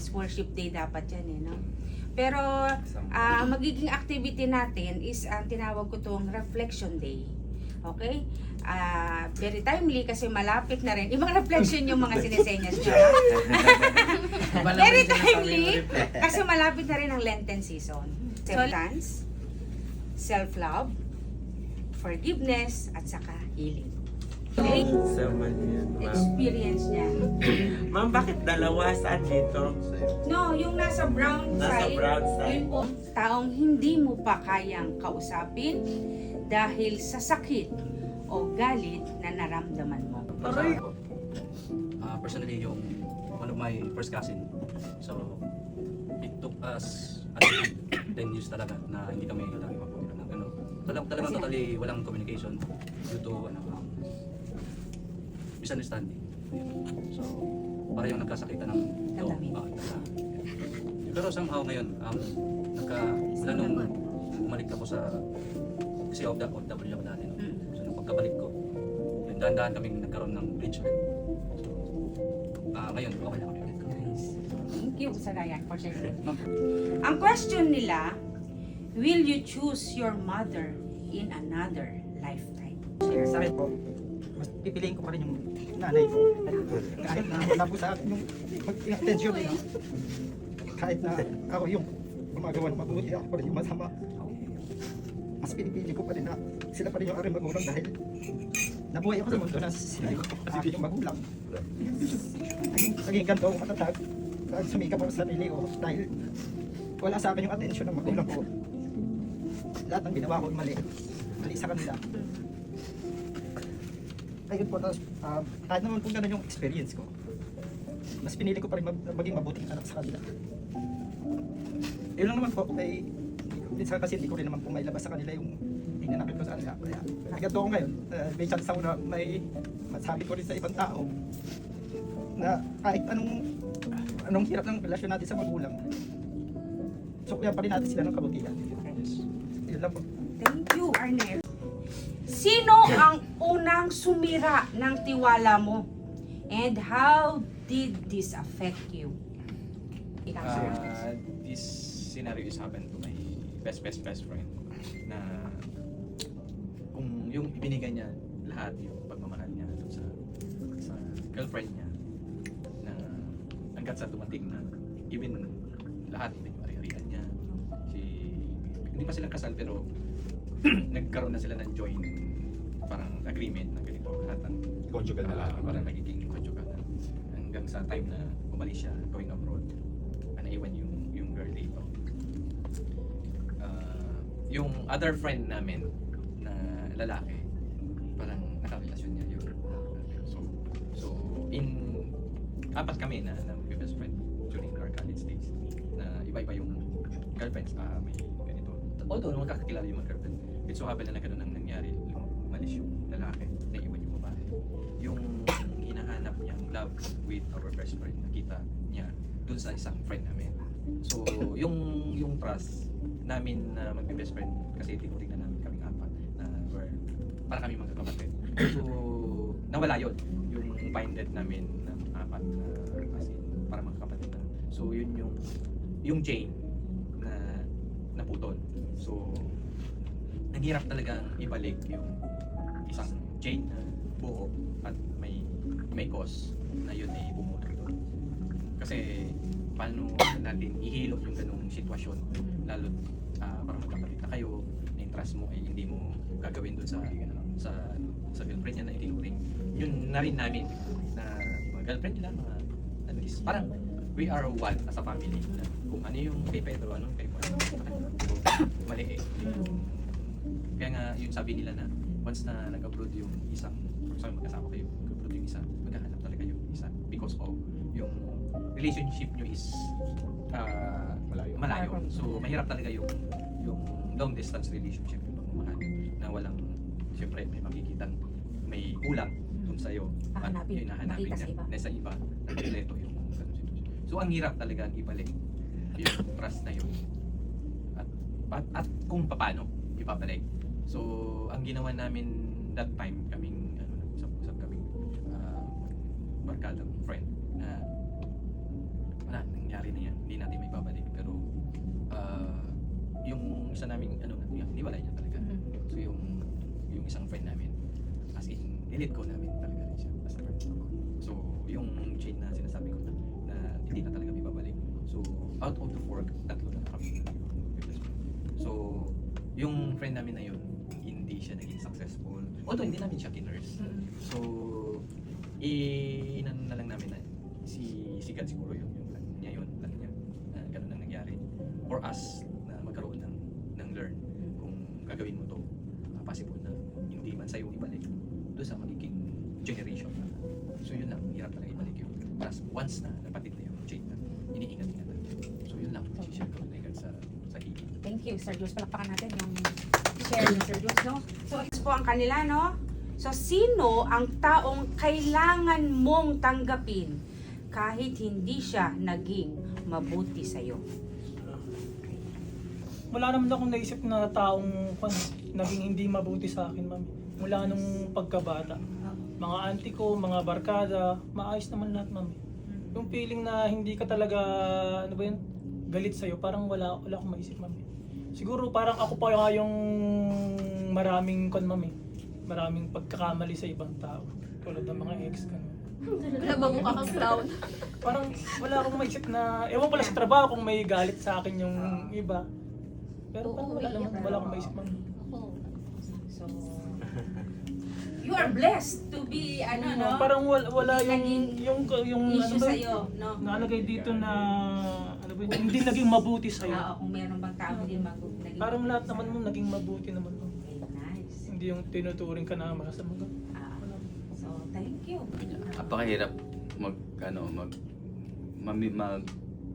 next worship day dapat yan eh, no? Pero magiging activity natin is ang tinawag ko tong reflection day. Okay? Very timely kasi malapit na rin. Ibang reflection yung mga sinesenyas nyo. Very timely kasi malapit na rin ang Lenten season. Acceptance, self-love, forgiveness, at saka healing. Okay? Experience niya. Ma'am, bakit dalawa? Saan dito? No, yung nasa brown Nasa side, brown side. yun po, taong hindi mo pa kayang kausapin dahil sa sakit o galit na naramdaman mo. Personally, yung one of my first cousin. So, it took us 10 years talaga na hindi kami lagi mapunan ng ano. Talagang totally walang communication due to misunderstanding. So, para yung nagkasakitan ng pero somehow ngayon, mula nung bumalik ako sa kasi OFW ako dati. No? So, nung pagkabalik ko, yung dahan-dahan kaming nagkaroon ng bridge ulit. So, ngayon, okay na kami ulit. Thank you, Sarayan, for sharing. Ang question nila, will you choose your mother in another lifetime? Share. Sa akin po, mas pipiliin ko pa rin yung nanay ko. Kahit na wala po sa akin yung attention eh. Kahit na ako yung gumagawa ng mabuti, ako pa rin yung masama. Mas pinipili ko pa rin na sila pa rin yung aking magulang dahil nabuhay ako sa mundo na sila yung aking magulang. Naging ganito ako katatag. Sumikap ako sa sarili ko dahil wala sa akin yung attention ng magulang ko. Lahat ng ginawa ko mali sa kanila. Ayun po, tapos kahit naman po ganun yung experience ko, mas pinili ko pa rin maging mabuting anak sa kanila. Yun lang naman po, kay minsan kasi hindi ko rin naman po mailabas sa kanila yung hinanakit ko sa kanila. Kaya ganito ako ngayon, may chance ako na may masabi ko rin sa ibang tao na kahit anong hirap ng relasyon natin sa magulang, so kaya pa rin natin sila ng kabutihan. Yun lang po. Thank you, Arnel. Sino ang unang sumira ng tiwala mo? And how did this affect you? This scenario is happened to my best friend na kung yung ibinigay niya lahat yung pagmamahal niya dun sa girlfriend niya na hanggat sa dumating na even lahat yung ari-arian niya hindi pa sila kasal pero nagkaroon na sila ng joint parang agreement na ganito lahat ng Conjugal na lahat. parang nagiging conjugal na hanggang sa time na umalis siya going abroad naiwan yung girl dito. Yung other friend namin na lalaki parang nakarelasyon niya yun. So in apat kami na best friend during our college days na iba-iba yung girlfriends may ganito. Although nung kakakilala yung mga girlfriend, it so happen na nagkaroon ng nangyari umalis yung lalaki, naiwan yung babae. Yung hinahanap niyang love with our best friend, nakita niya dun sa isang friend namin. So yung trust namin na magbe-best friend kasi tinutingnan namin kaming apat na para kami magkakapatid. So nawala yun yung binded namin ng apat na as in, para magkakapatid na. So yun yung chain na naputol. So naghirap talagang ibalik yung isang chain na buo at may cause na yun ay bumutol doon. Kasi paano natin ihilot yung ganung sitwasyon lalo para magkapatid na kayo na yung trust mo ay hindi mo gagawin doon sa girlfriend niya na itinuring yun na rin namin na mga girlfriend nila mga ano is parang we are one as a family na kung ano yung kay Pedro ano kay Juan mali kaya nga yung sabi nila na once na nag-abroad yung isang magkasama kayo nag-abroad yung isa maghahanap talaga yung isa because of yung relationship nyo is malayo. So mahirap talaga yung long distance relationship yung pagmamahal na walang siyempre may makikitang may kulang dun sa'yo at yung nahanapin na sa iba kompleto yung ganun sitwasyon. So ang hirap talaga ibalik yung trust na yun at kung paano ipabalik. So ang ginawa namin that time kaming usap kaming barkadang friend na wala nangyari na isa naming ano, niwalay niya talaga. So yung isang friend namin, as in, delete ko namin talaga rin siya. As a friend ako. So yung chain na sinasabi ko na hindi na talaga may babalik. So out of the 4, 3 na kami. So yung friend namin na yun, hindi siya naging successful. Although hindi namin siya kinurse. So inano na lang namin na si God siguro yun, yung plan niya yun, plan niya na ganun ang nangyari. For us na magkaroon ng learn kung gagawin mo to, possible na hindi man sa'yo ibalik doon sa magiging generation na. So yun lang, hirap talaga ibalik yun. Tapos once na napatid na yung chain na, iniingat-ingat natin. So yun lang, share ko na sa higit. Thank you, Sir Jules. Palakpakan natin yung share ni Sir Jules, no? So, ito po ang kanila, no? So, sino ang taong kailangan mong tanggapin kahit hindi siya naging mabuti sa'yo? Wala naman akong naisip na taong naging hindi mabuti sa akin, ma'am. Mula nung pagkabata. Mga auntie ko, mga barkada, maayos naman lahat, ma'am. Yung feeling na hindi ka talaga, ano ba yun, galit sa'yo, parang wala akong maisip, ma'am. Siguro parang ako pa yung maraming ma'am, maraming pagkakamali sa ibang tao. Tulad ng mga ex, ganun. Wala ba mukha kang down? Parang wala akong maisip na, ewan ko lang sa trabaho kung may galit sa akin yung iba. Pero parang wala akong maisip, ma'am. So, you are blessed to be, no? Parang wala Naging yung issue ano ba, sa'yo, no? nalagay dito na ano ba, hindi naging mabuti sa'yo. Kung meron bang tao hindi naging Parang lahat naman mo naging mabuti naman mo. Okay, nice. Hindi yung tinuturing ka na masama ka. So, thank you. Napakahirap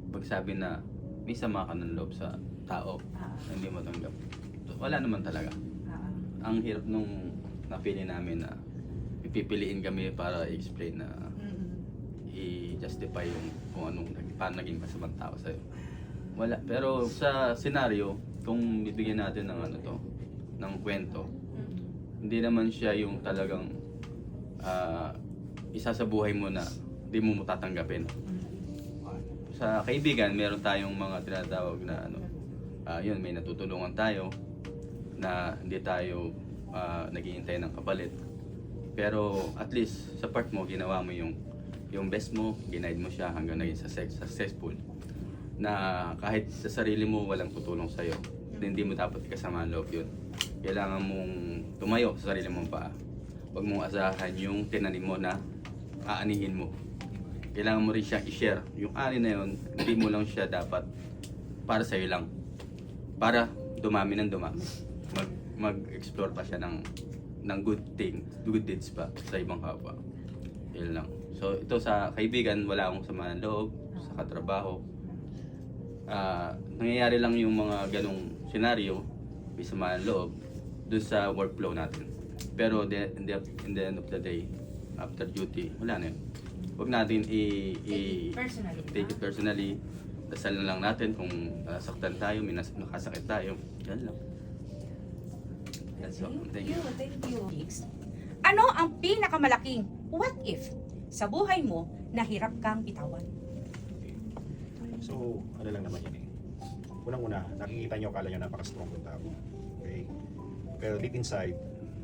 magsabi na may sama ka ng loob sa tao na hindi mo tanggap. Wala naman talaga. Ang hirap nung napili namin na ipipiliin kami para i-explain na i-justify yung kung anong paano naging masamang tao sa'yo. Wala. Pero sa senaryo, kung bibigyan natin ng ng kwento, hindi naman siya yung talagang isa sa buhay mo na hindi mo tatanggapin. Sa kaibigan, meron tayong mga tinatawag na yun, may natutulungan tayo na hindi tayo naghihintay ng kapalit. Pero at least sa part mo, ginawa mo yung best mo, ginaid mo siya hanggang naging successful. Na kahit sa sarili mo walang tutulong sa'yo, hindi mo dapat ikasama ang loob yun. Kailangan mong tumayo sa sarili mong paa. Huwag mong asahan yung tinanim mo na aanihin mo. Kailangan mo rin siya i-share. Yung ani na yun, hindi mo lang siya dapat para sa'yo lang. Para dumami ng dumami. Mag-explore pa siya ng good deeds pa sa ibang kapwa. Yun lang. So ito sa kaibigan, wala akong sama ng loob, sa katrabaho. Nangyayari lang yung mga ganong senaryo, may sama ng loob, dun sa workflow natin. Pero in the end of the day, after duty, wala na yun. Huwag natin take it personally. Dasal na lang natin kung nasaktan tayo, may nakasakit tayo. Yan lang. That's all. Thank you. Thank you. Ano ang pinakamalaking what if sa buhay mo na hirap kang bitawan? So, ano lang naman yan eh. Unang-una, nakikita nyo, akala nyo napaka-strong ng tao. Okay? Pero deep inside,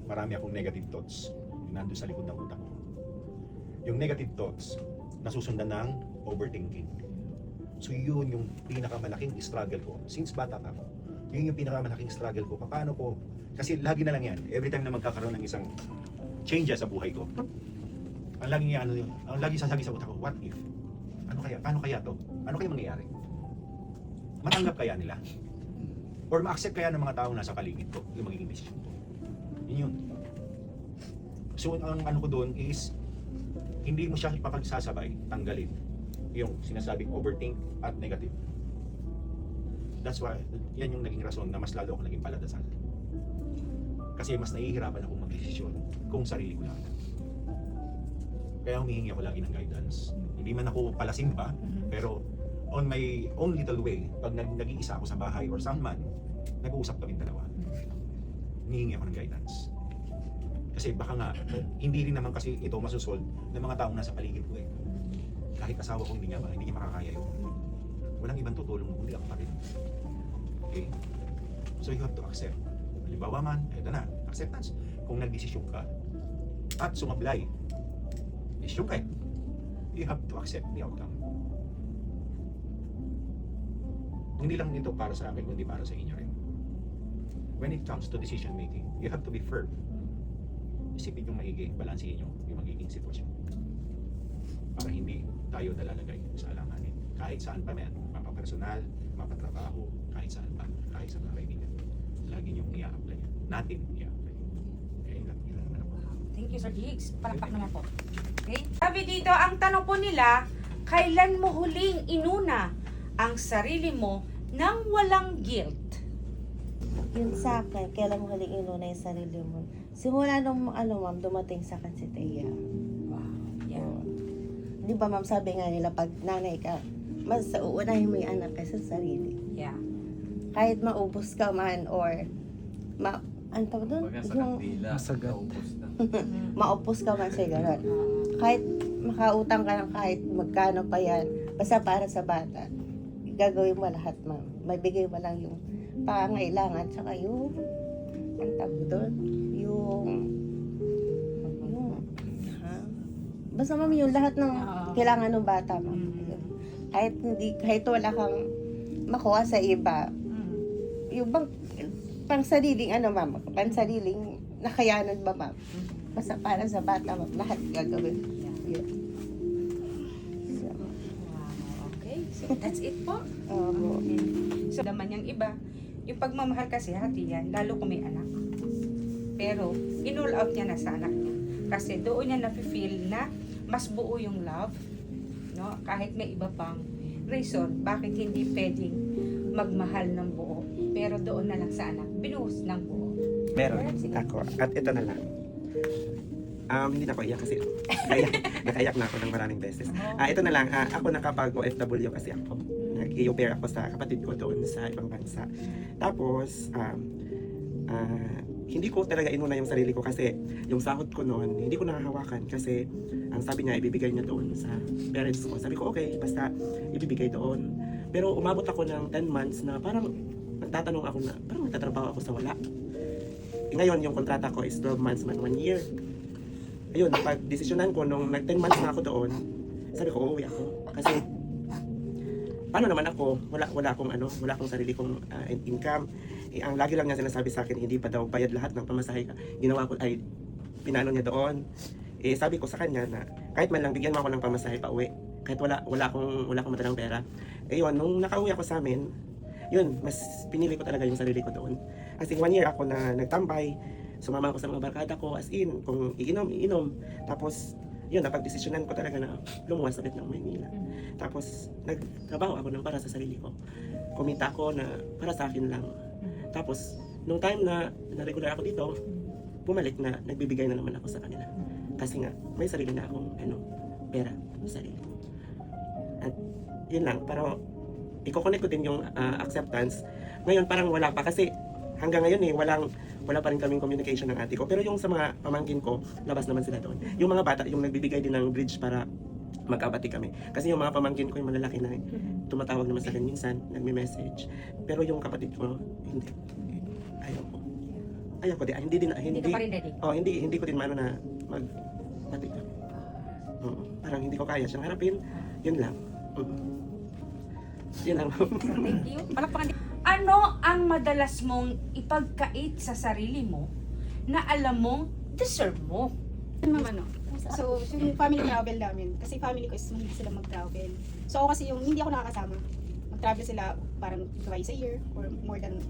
marami akong negative thoughts yung nandun sa likod ng utak ko. Yung negative thoughts, nasusundan ng overthinking. So yun yung pinakamalaking struggle ko. Since bata pa ako, yun yung pinakamalaking struggle ko. Paano ko, kasi lagi na lang yan, every time na magkakaroon ng isang changes sa buhay ko, ang lagi sasabi sa utak ko, what if? Ano kaya? Paano kaya to? Ano kaya mangyayari? Matanggap kaya nila? Or ma-accept kaya ng mga tao nasa paligid ko yung magiging decision ko? Yun. So ang ano ko doon is, hindi mo siya ipapagsasabay, tanggalin yung sinasabing overthink at negative. That's why, yan yung naging rason na mas lalo ako naging paladasal. Kasi mas nahihirapan akong magdesisyon kung sarili ko lang. Kaya humihingi ako lagi ng guidance. Hindi man ako palasimba, pero on my own little way, pag nag-iisa ako sa bahay or saan man, nag-uusap kami dalawa. Humihingi ako ng guidance. Kasi baka nga, hindi rin naman kasi ito masusolve ng mga taong nasa paligid ko eh. Kahit asawa ko hindi niya makakaya yun. Walang ibang tutulong kundi ako pa rin. Okay? So you have to accept. Halimbawa man, eto na, acceptance. Kung nagdesisyon ka at sumablay, desisyon ka, you have to accept the outcome. Hindi lang nito para sa akin, kundi para sa inyo rin. When it comes to decision making, you have to be firm. Isipin yung maigi, balansihin nyo yung magiging sitwasyon. Para hindi tayo nalalagay sa alanganin. Kahit saan pa man, mapapersonal, mapatrabaho, kahit saan pa, kahit sa mga kaibigan. Lagi nyo i-apply. Natin i-apply. Okay, yun naman ako. Thank you, Sir Higgs. Palakpak naman po. Okay? Sabi dito, ang tanong po nila, kailan mo huling inuna ang sarili mo nang walang guilt? Yun sa akin, kailan mo huling inuna yung sarili mo? Simula nung ma'am, dumating sa akin si Thea. Wow. Yeah. Di ba ma'am, sabi nga nila, pag nanay ka, mas uunahin mo yung anak kaysa sa sarili. Yeah. Kahit maubos ka man or ano tawag doon? Kumbaga sa Yung kandila, Masagat. naubos na. maupos ka man siya gano'n. Kahit makautang ka ng kahit magkano pa yan, basta para sa bata, gagawin mo lahat ma'am. Magbigay mo lang yung pangailangan, tsaka yung, ang tawag doon, ha? Basta ma'am, yung lahat ng kailangan ng bata ma'am. Yun. Kahit wala kang makuha sa iba, yung bang, pang sariling nakayanan ba ma'am? Basta para sa bata ma'am, lahat gagawin. Yun. So, Wow. Okay. So, that's it po. So, naman yung iba, yung pagmamahal kasi hati yan, lalo kung may anak. Pero, in-all out niya na sa anak niya. Kasi doon niya na-feel na mas buo yung love, no? Kahit may iba pang reason, bakit hindi pwedeng magmahal ng buo. Pero doon na lang sa anak, binuhos ng buo. Meron ako. At ito na lang. Hindi na ako iyak kasi nakaiyak na ako ng maraming beses. Ito na lang. Ako nakapag-OFW kasi ako. Nag-au pair ako sa kapatid ko doon sa ibang bansa. Tapos, hindi ko talaga inuna yung sarili ko kasi yung sahod ko noon, hindi ko nakahawakan kasi ang sabi niya, ibibigay niya doon sa parents ko. Sabi ko, okay, basta ibibigay doon. Pero umabot ako ng 10 months na parang nagtatanong ako na, parang magtatrabaho ako sa wala. Ngayon, yung kontrata ko is 12 months man, 1 year. Ayun, napag-desisyonan ko nung nag-10 months na ako doon, sabi ko, uuwi ako. Kasi, paano naman ako, wala akong sarili kong income. Ang lagi lang niya sinasabi sa akin, hindi pa daw bayad lahat ng pamasahe. Ginawa ko, pinano niya doon. Sabi ko sa kanya na, kahit man lang bigyan mo ako ng pamasahe pa uwi. Kahit wala akong madalang pera. Yun, nung nakauwi ako sa amin, yun, mas pinili ko talaga yung sarili ko doon. As in, 1 year ako na nagtambay, sumama ako sa mga barkada ko, as in, kung iinom. Tapos, yun, napag-desisyonan ko talaga na lumuwas ulit ng Maynila. Tapos, nagtrabaho ako ng para sa sarili ko. Kumita ako na para sa akin lang. Tapos, nung time na regular ako dito, bumalik na, nagbibigay na naman ako sa kanila. Kasi nga, may sarili na akong pera sa sarili. At yun lang, pero i-connect ko din yung acceptance. Ngayon parang wala pa kasi hanggang ngayon wala pa rin kaming communication ng ate ko. Pero yung sa mga pamangkin ko, labas naman sila doon. Yung mga bata, yung nagbibigay din ng bridge para magkabati kami. Kasi yung mga pamangkin ko, yung malalaki na tumatawag naman sa akin minsan, nagme-message. Pero yung kapatid ko, hindi. Ayaw ko din. Hindi ka pa rin ready. Hindi ko din na magbati kami. Parang hindi ko kaya siyang harapin. Yun lang. Yun lang. Thank you. Palakpakan din. Ano ang madalas mong ipagkait sa sarili mo na alam mong deserve mo? So, yung family travel namin, kasi family ko is hindi sila mag-travel. So, ako kasi yung hindi ako nakakasama. Mag-travel sila parang twice a year or more than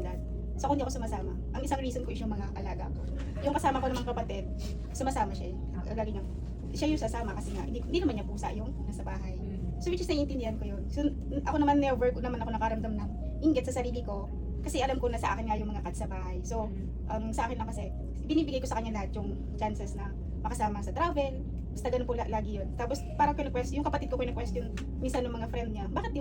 that. So, ako hindi ako sumasama. Ang isang reason ko is yung mga alaga ko. Yung kasama ko namang kapatid, sumasama siya. Lagi niya. Siya yung sasama kasi nga, hindi naman niya pusa yung nasa bahay. So, which is naiintindihan ko yun. So, ako naman never ko naman ako nakaramdam ng inggit sa sarili ko kasi alam ko na sa akin nga yung mga cats sa bahay. So, sa akin lang kasi, binibigay ko sa kanya lahat yung chances na makasama sa travel. Basta ganun po lagi yun. Tapos, parang yung kapatid ko question minsan ng mga friend niya, bakit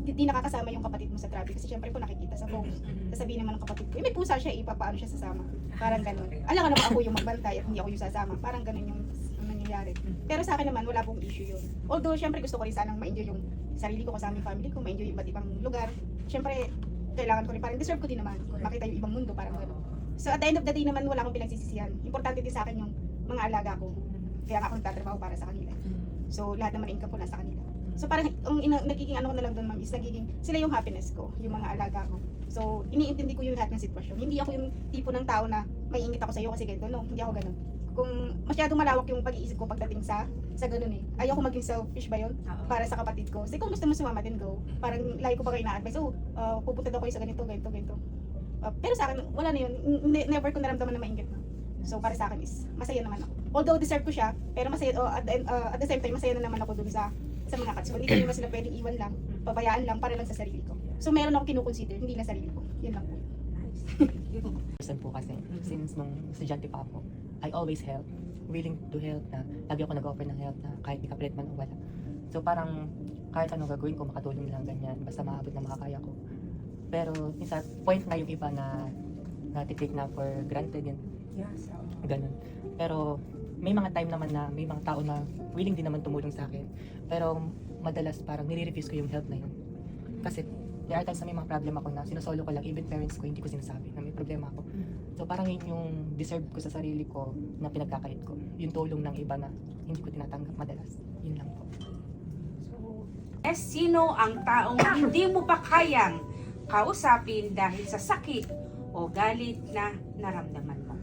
di nakakasama yung kapatid mo sa travel? Kasi syempre po nakikita sa post. Sasabihin naman ng kapatid ko, may pusa siya, paano siya sasama? Parang ganun. Alam ka naman ako yung magbantay at hindi ako yung sasama. Parang ganun yung nangyayari. Pero sa akin naman, wala pong issue yun. Although, syempre gusto ko rin sanang ma-enjoy yung sarili ko kasama yung family ko, ma-enjoy yung iba't ibang lugar. Syempre, kailangan ko rin, parang deserve ko din naman. Makita yung ibang mundo, parang gano'n. So at the end of the day naman, wala akong pinagsisisihan. Importante din sa akin yung mga alaga ko. Kaya nga ako nagtatrabaho para sa kanila. So lahat naman income ko nasa kanila. So parang nagiging ano ko na lang doon ma'am is nagiging sila yung happiness ko, yung mga alaga ko. So iniintindi ko yung lahat ng sitwasyon. Hindi ako yung tipo ng tao na may ingit ako sa iyo kasi ganito. No, hindi ako ganun. Kung masyadong malawak yung pag-iisip ko pagdating sa ganun eh. Ayoko maging selfish ba yun para sa kapatid ko. Kasi kung gusto mo sumama din go. Parang lagi ko pa kayo na-advise, pupunta daw kayo sa ganito. Pero sa akin, wala na yun. Never ko naramdaman na maingit. No? So para sa akin is masaya naman ako. Although deserve ko siya, pero masaya, at the same time, masaya na naman ako dun sa mga cats ko. Hindi ko naman sila pwedeng iwan lang, pabayaan lang para lang sa sarili ko. So meron ako kinukonsider, hindi na sarili ko. Yun lang po. Person po kasi, since nung estudyante pa ako, I always help, willing to help na lagi ako nag-offer ng help na kahit ikapalit man o wala. So parang kahit anong gagawin ko, makatulong lang ganyan, basta maabot na makakaya ko. Pero minsan, point na yung iba na natitake na for granted yun. Ganun. Pero may mga time naman na may mga tao na willing din naman tumulong sa akin. Pero madalas parang nire-refuse ko yung help na yun. Kasi there are times na may mga problem ako na sinusolo ko lang, even parents ko hindi ko sinasabi na may problema ako. So parang yun yung deserve ko sa sarili ko na pinagkakait ko. Yung tulong ng iba na hindi ko tinatanggap madalas. Yun lang po. Sino ang taong hindi mo pa kayang kausapin dahil sa sakit o galit na naramdaman mo?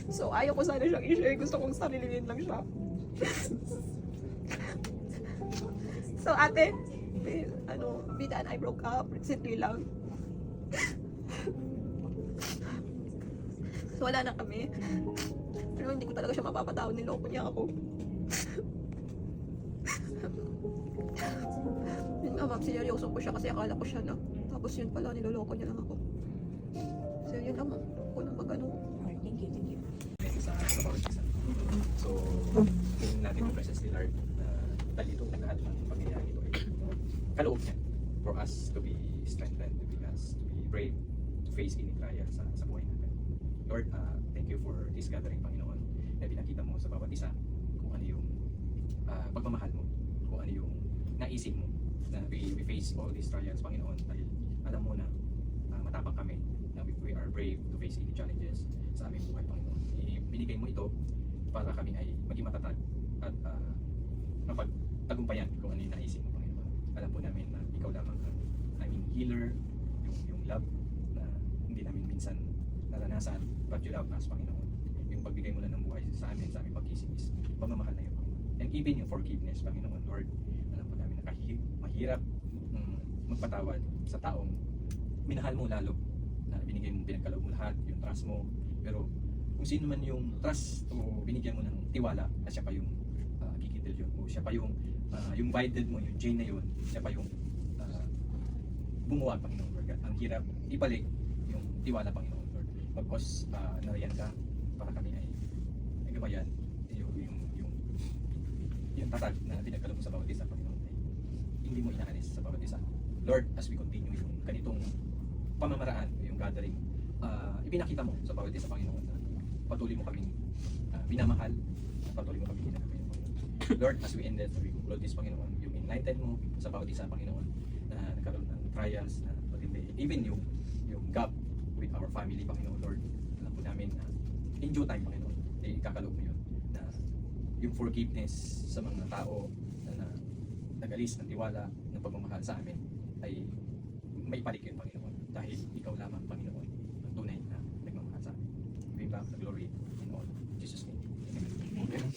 So, ayaw ko sana siyang i-share. Gusto kong sarilinin lang siya. So, ate, Vida and I broke up recently lang. So, wala na kami. Pero hindi ko talaga siya mapapatawad. Niloko niya ako. Yun nga, ma'am, sineryoso ko siya kasi akala ko siya na. Tapos yun pala, niloloko niya lang ako. So, yun lang, ma'am. Ako na mag-ano. Thank you. Sa bawat isa. So, tingin natin yung presence ni Lord na dahil itong lahat ng pangyayari ito ay kaloob niya for us to be strengthened, to be brave, to face any trial sa buhay natin. Lord, thank you for this gathering, Panginoon, na pinakita mo sa bawat isa kung ano yung pagmamahal mo, kung ano yung naisip mo na we face all these trials, Panginoon, dahil alam mo na matapang kami, na we are brave to face any challenges sa aming buhay, Panginoon. Binigay mo ito para kami ay maging matatag at mapagtagumpayan kung ano yung naisip mo, Panginoon. Alam po namin na ikaw lamang ang aming healer, yung love na hindi namin minsan naranasan, but you love us, Panginoon. Yung pagbigay mo lang ng buhay sa amin, sa aming pag-isip is pagmamahal na yun, Panginoon. And even yung forgiveness, Panginoon, Lord, alam po namin na mahirap magpatawad sa taong minahal mo lalo, na binigay mo, pinagkaloob mo lahat, yung trust mo, pero kung sino man yung trust o binigyan mo ng tiwala na siya pa yung kikitil yun, o siya pa yung guided mo, yung Jane na yun, siya pa yung bumuwag, Panginoon Lord God. Ang hirap ibalik yung tiwala, Panginoon Lord. Bagkos nariyan ka para kami ay gabayan yung tatag na pinagkaloob mo sa bawat isa, Panginoon, ay hindi mo inaalis sa bawat isa. Lord, as we continue yung ganitong pamamaraan, yung gathering, ipinakita mo sa bawat isa, Panginoon, na patuloy mo kaming minamahal, patuloy mo kaming ginagawa, Panginoon. Lord, as we ended, we conclude this, Panginoon, yung enlighten mo sa bawat isa, Panginoon, na nagkaroon ng trials, na matindi, even yung gap with our family, Panginoon, Lord, alam po namin na in due time, Panginoon, ikakalob mo yun, na yung forgiveness sa mga tao na nagalis ng tiwala, ng pagmamahal sa amin, ay may balik yun, Panginoon, dahil ikaw lamang, Panginoon, ang tunay na nagmamahal sa amin. We back the glory in all. Jesus' name. Amen.